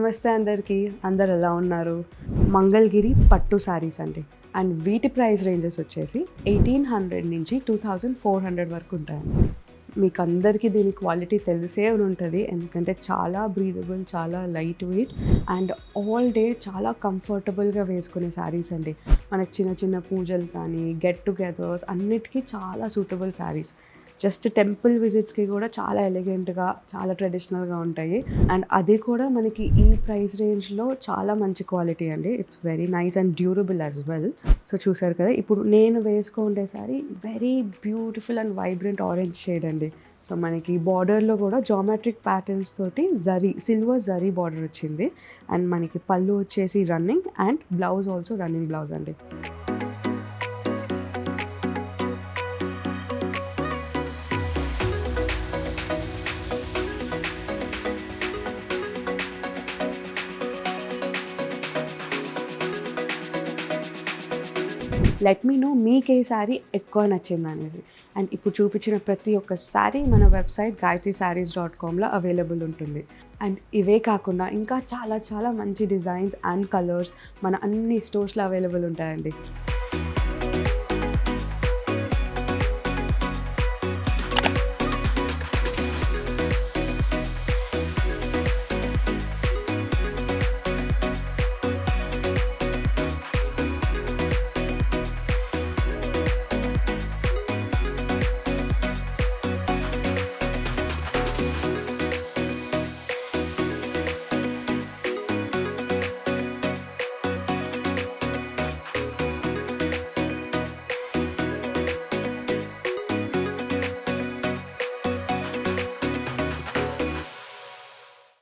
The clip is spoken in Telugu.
నమస్తే అందరికీ, అందరు ఎలా ఉన్నారు? మంగళగిరి పట్టు శారీస్ అండి. అండ్ వీటి ప్రైస్ రేంజెస్ వచ్చేసి 1800 నుంచి 2400 వరకు ఉంటాయండి. మీకు అందరికీ దీని క్వాలిటీ తెలిసే ఉంటుంది, ఎందుకంటే చాలా బ్రీదబుల్, చాలా light weight and all day చాలా కంఫర్టబుల్గా వేసుకునే శారీస్ అండి. మనకు చిన్న చిన్న పూజలు కానీ గెట్ టుగెదర్స్ అన్నిటికీ చాలా సూటబుల్ శారీస్. జస్ట్ టెంపుల్ విజిట్స్కి కూడా చాలా ఎలిగెంట్గా, చాలా ట్రెడిషనల్గా ఉంటాయి. అండ్ అది కూడా మనకి ఈ ప్రైస్ రేంజ్లో చాలా మంచి క్వాలిటీ అండి. It's very nice and durable as well. So చూసారు కదా, ఇప్పుడు నేను వేసుకుంటే sorry very beautiful and vibrant orange shade అండి. సో మనకి బార్డర్లో కూడా జామెట్రిక్ ప్యాటర్న్స్ తోటి సిల్వర్ జరీ బార్డర్ వచ్చింది. అండ్ మనకి పళ్ళు వచ్చేసి running and blouse also running blouse అండి. లెట్ మీ నో మీకు ఏ శారీ ఎక్కువ నచ్చింది అనేది. అండ్ ఇప్పుడు చూపించిన ప్రతి ఒక్క శారీ మన వెబ్సైట్ gayatrisarees.comలో అవైలబుల్ ఉంటుంది. అండ్ ఇవే కాకుండా ఇంకా చాలా చాలా మంచి డిజైన్స్ అండ్ కలర్స్ మన అన్ని స్టోర్స్లో అవైలబుల్ ఉంటాయండి.